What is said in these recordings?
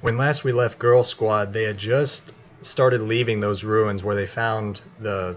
When last we left Girl Squad, they had just started leaving those ruins where they found the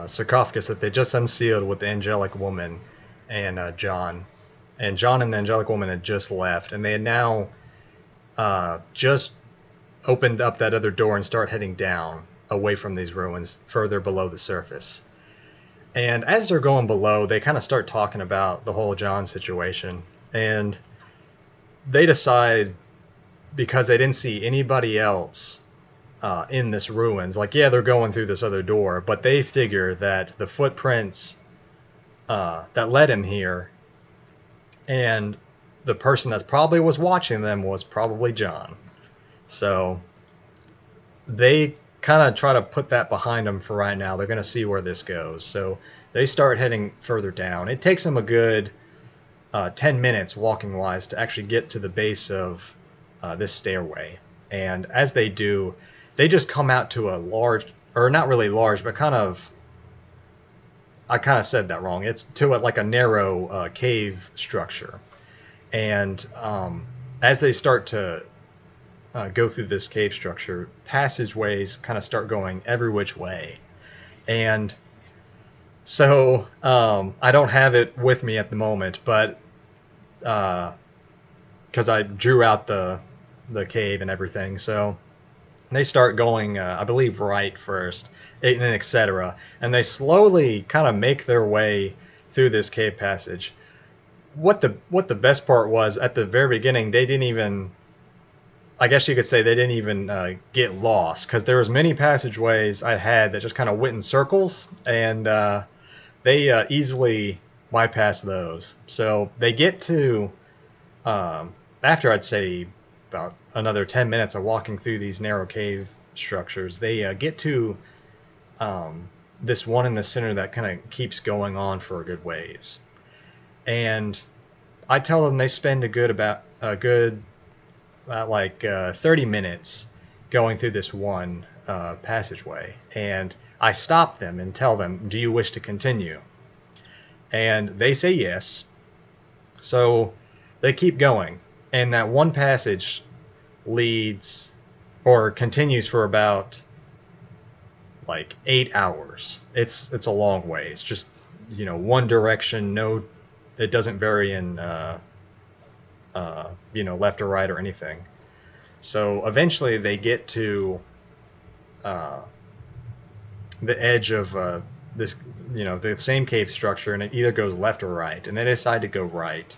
sarcophagus that they just unsealed with the angelic woman and John. And John and the angelic woman had just left, and they had now just opened up that other door and start heading down away from these ruins further below the surface. And as they're going below, they kind of start talking about the whole John situation. And they decide, because they didn't see anybody else in this ruins, like, yeah, they're going through this other door, but they figure that the footprints that led him here and the person that probably was watching them was probably John. So they kind of try to put that behind them for right now. They're going to see where this goes. So they start heading further down. It takes them a good 10 minutes walking wise to actually get to the base of this stairway. And as they do, they just come out to a large, or not really large, but I kind of said that wrong. It's to like a narrow cave structure. And as they start to go through this cave structure, passageways kind of start going every which way. And so I don't have it with me at the moment, but because I drew out the cave and everything. So they start going, I believe, right first, and etc. And they slowly kind of make their way through this cave passage. What the best part was, at the very beginning, they didn't even, I guess you could say, they didn't even get lost, because there was many passageways I had that just kind of went in circles, and they easily bypassed those. So they get to, after I'd say about another 10 minutes of walking through these narrow cave structures, they get to this one in the center that kind of keeps going on for a good ways. And I tell them they spend a good like 30 minutes going through this one passageway. And I stop them and tell them, do you wish to continue? And they say yes. So they keep going. And that one passage leads or continues for about like 8 hours. It's a long way. It's just, one direction. No, it doesn't vary in left or right or anything. So eventually they get to the edge of this, the same cave structure, and it either goes left or right, and they decide to go right.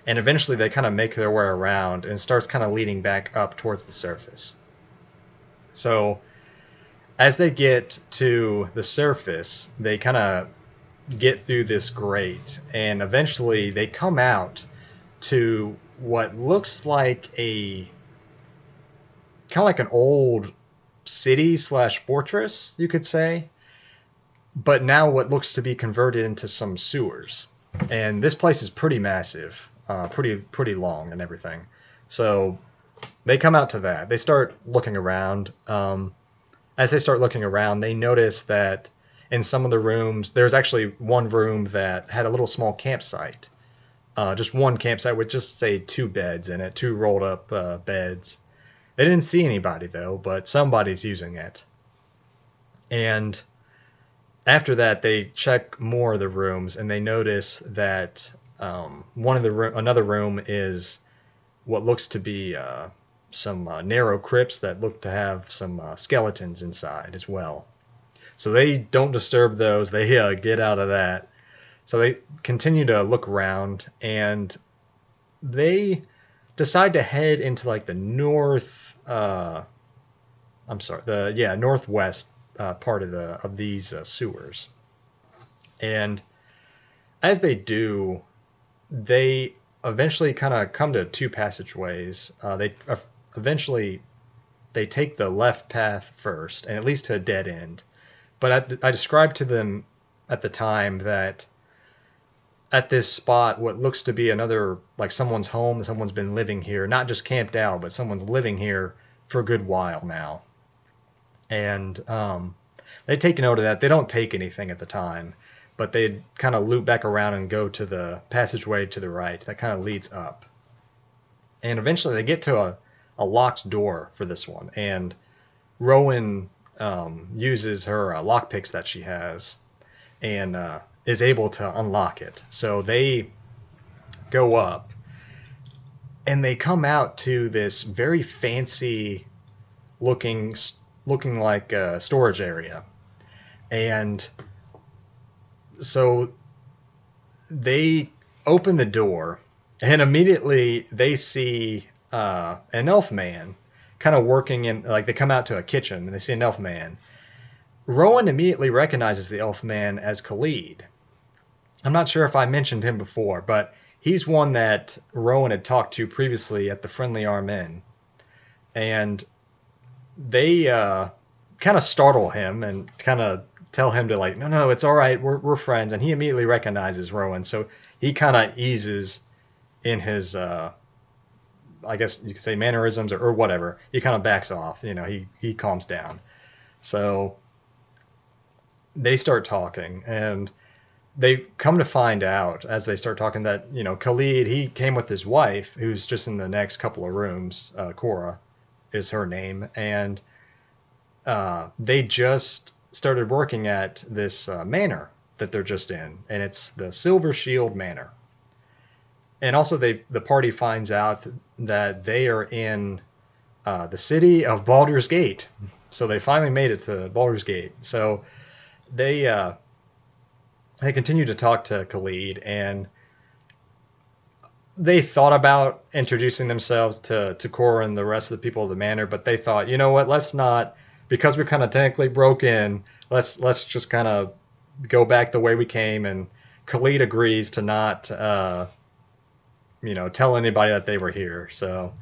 And eventually they kind of make their way around and starts kind of leading back up towards the surface. So as they get to the surface, they kind of get through this grate, and eventually they come out to what looks like an old city / fortress, you could say, but now what looks to be converted into some sewers. And this place is pretty massive, pretty long and everything. So they come out to that. They start looking around. As they start looking around, they notice that in some of the rooms, there's actually one room that had a little small campsite. Just one campsite with just, say, 2 beds in it, 2 rolled up beds. They didn't see anybody, though, but somebody's using it. And after that, they check more of the rooms, and they notice that another room is what looks to be some narrow crypts that look to have some skeletons inside as well. So they don't disturb those. They get out of that. So they continue to look around, and they decide to head into like the northwest part of these sewers. And as they do, they eventually kind of come to 2 passageways. They take the left path first, and it leads to a dead end. But I described to them at the time that at this spot, what looks to be another, like someone's home, someone's been living here, not just camped out, but someone's living here for a good while now. And they take note of that. They don't take anything at the time, but they kind of loop back around and go to the passageway to the right that kind of leads up. And eventually they get to a locked door for this one, and Rowan uses her lockpicks that she has and is able to unlock it. So they go up and they come out to this very fancy looking like a storage area. And so they open the door, and immediately they see an elf man kind of working in, like, they come out to a kitchen and they see an elf man. Rowan immediately recognizes the elf man as Khalid. I'm not sure if I mentioned him before, but he's one that Rowan had talked to previously at the Friendly Arm Inn. And they kind of startle him and kind of tell him to, like, no, it's all right, we're friends. And he immediately recognizes Rowan, so he kind of eases in his I guess you could say mannerisms or whatever. He kind of backs off, he calms down. So they start talking, and they come to find out as they start talking that, Khalid, he came with his wife, who's just in the next couple of rooms. Cora is her name, and they just started working at this manor that they're just in, and it's the Silver Shield Manor. And also the party finds out that they are in the city of Baldur's Gate. So they finally made it to Baldur's Gate. So they continue to talk to Khalid, and they thought about introducing themselves to Cora and the rest of the people of the manor, but they thought, you know what, let's not, because we're kind of technically broke in, let's just kind of go back the way we came. And Khalid agrees to not tell anybody that they were here. So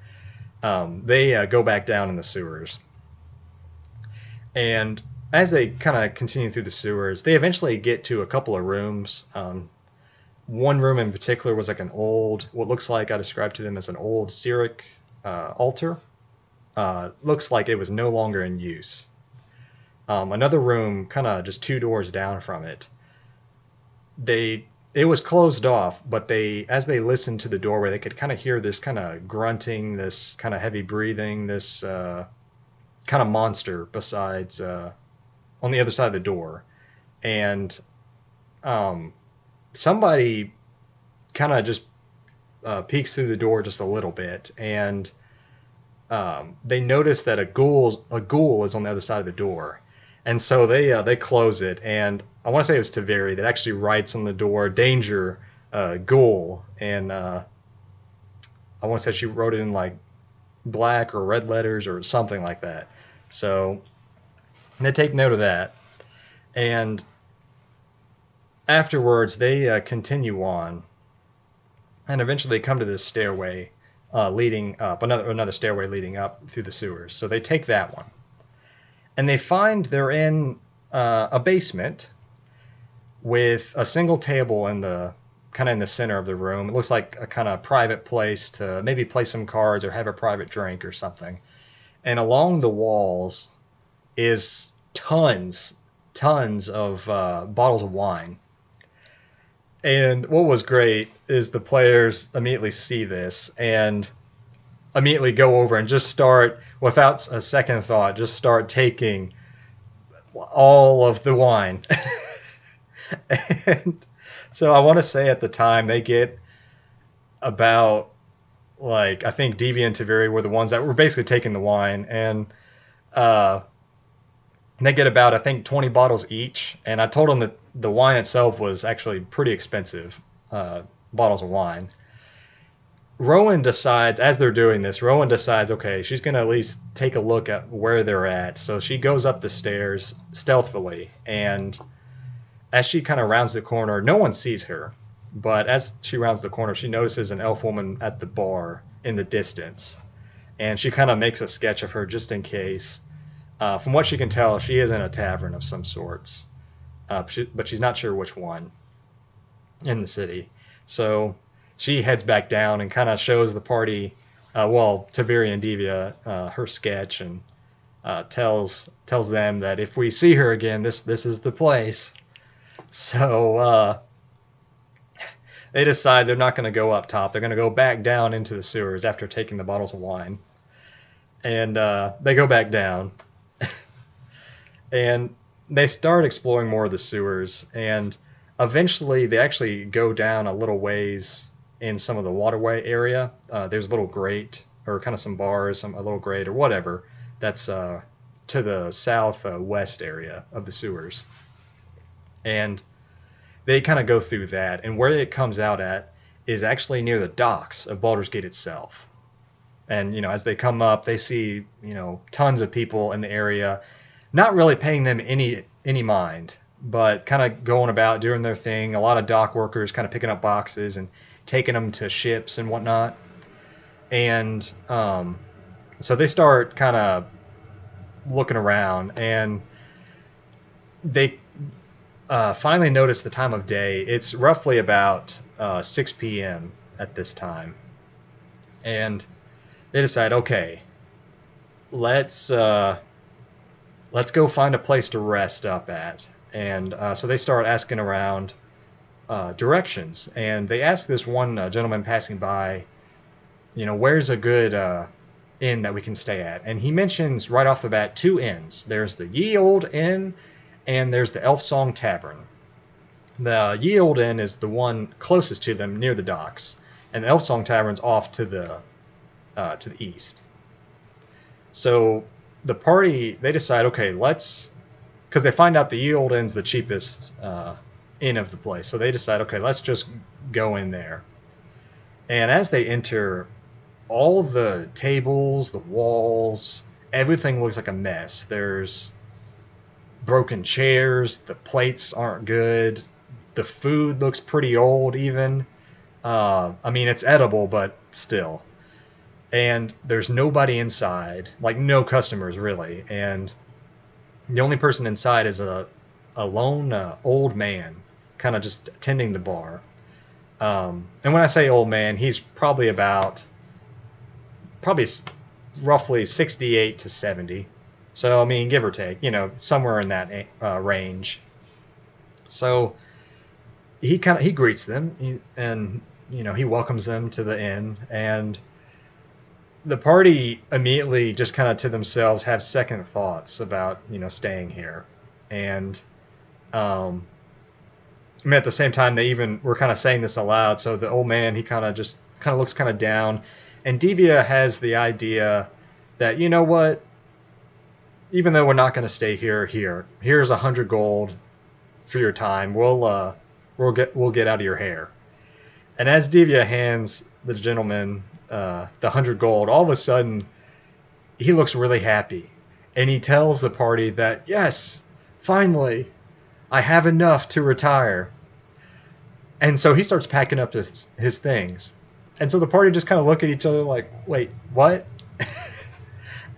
they go back down in the sewers. And as they kind of continue through the sewers, they eventually get to a couple of rooms. One room in particular was like an old, what looks like, I described to them as an old Cyric altar. Looks like it was no longer in use. Another room, kind of just 2 doors down from it, it was closed off, but as they listened to the doorway, they could kind of hear this kind of grunting, this kind of heavy breathing, this kind of monster besides on the other side of the door. And somebody kind of just peeks through the door just a little bit, and they notice that a ghoul is on the other side of the door. And so they close it, and I want to say it was Taveri that actually writes on the door, "Danger, ghoul," and I want to say she wrote it in like black or red letters or something like that. So they take note of that, and afterwards they continue on, and eventually they come to this stairway leading up, another stairway leading up through the sewers. So they take that one. And they find they're in a basement with a single table in the center of the room. It looks like a kind of private place to maybe play some cards or have a private drink or something. And along the walls is tons of bottles of wine. And what was great is the players immediately see this and immediately go over and just start, without a second thought, just start taking all of the wine. And so I want to say at the time they get about, like, I think Devi and Taveri were the ones that were basically taking the wine, and they get about, I think, 20 bottles each. And I told them that the wine itself was actually pretty expensive, bottles of wine. Rowan decides, as they're doing this, okay, she's going to at least take a look at where they're at. So she goes up the stairs stealthily, and as she kind of rounds the corner, no one sees her. But as she rounds the corner, she notices an elf woman at the bar in the distance. And she kind of makes a sketch of her just in case. From what she can tell, she is in a tavern of some sorts. But she's not sure which one in the city. So she heads back down and kind of shows the party, Taveri and Devia, her sketch, and tells them that if we see her again, this is the place. So they decide they're not going to go up top. They're going to go back down into the sewers after taking the bottles of wine. And they go back down, and they start exploring more of the sewers. And eventually, they actually go down a little ways in some of the waterway area. There's a little grate, or kind of some bars, a little grate, or whatever. That's to the southwest area of the sewers. And they kind of go through that. And where it comes out at is actually near the docks of Baldur's Gate itself. And as they come up, they see tons of people in the area, not really paying them any mind, but kind of going about doing their thing. A lot of dock workers kind of picking up boxes and taking them to ships and whatnot. And so they start kind of looking around, and they finally notice the time of day. It's roughly about 6 p.m. at this time, and they decide, okay, let's go find a place to rest up at. And so they start asking around directions, and they ask this one gentleman passing by, where's a good inn that we can stay at? And he mentions right off the bat 2 inns. There's the Ye Old Inn, and there's the Elfsong Tavern. The Ye Old Inn is the one closest to them, near the docks, and the Elfsong Tavern's off to the east. So the party, they decide, okay, because they find out the Ye Old Inn's the cheapest inn of the place. So they decide, okay, let's just go in there. And as they enter, all the tables, the walls, everything looks like a mess. There's broken chairs, the plates aren't good, the food looks pretty old even. I mean, it's edible, but still. And there's nobody inside, like no customers really. And the only person inside is a lone old man, kind of just tending the bar. And when I say old man, he's probably roughly 68 to 70. So, I mean, give or take, somewhere in that range. So he greets them, and he welcomes them to the inn, and the party immediately just kind of to themselves have second thoughts about staying here. And I mean, at the same time, they even were kind of saying this aloud. So the old man, he kind of looks kind of down, and Devia has the idea that, you know what, even though we're not going to stay here's 100 gold for your time. We'll get out of your hair. And as Devia hands the gentleman the 100 gold, all of a sudden he looks really happy, and he tells the party that, yes, finally, I have enough to retire. And so he starts packing up his things. And so the party just kind of look at each other like, wait, what?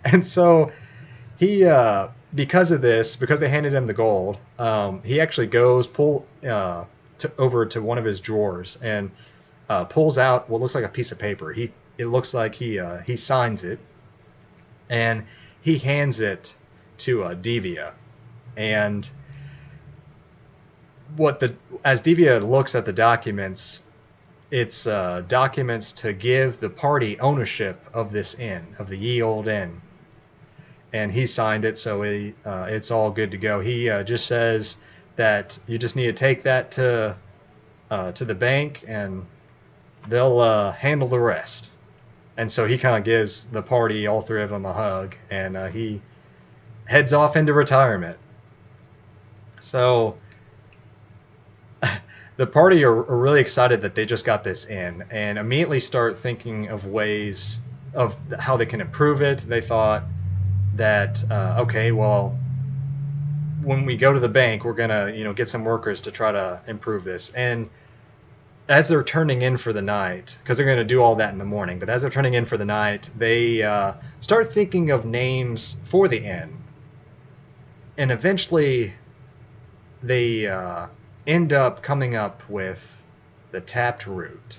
And so he, because they handed him the gold, he actually goes over to one of his drawers and pulls out what looks like a piece of paper. It looks like he signs it, and he hands it to Devia. And as Devia looks at the documents, it's documents to give the party ownership of this inn, of the Ye Old Inn. And he signed it, so it's all good to go. He just says that you just need to take that to the bank, and they'll handle the rest. And so he kind of gives the party, all 3 of them, a hug, and he heads off into retirement. So the party are really excited that they just got this in, and immediately start thinking of ways of how they can improve it. They thought that, okay, well, when we go to the bank, we're gonna get some workers to try to improve this. And as they're turning in for the night, because they're going to do all that in the morning, but as they're turning in for the night, they start thinking of names for the inn. And eventually they end up coming up with the Tapped Root.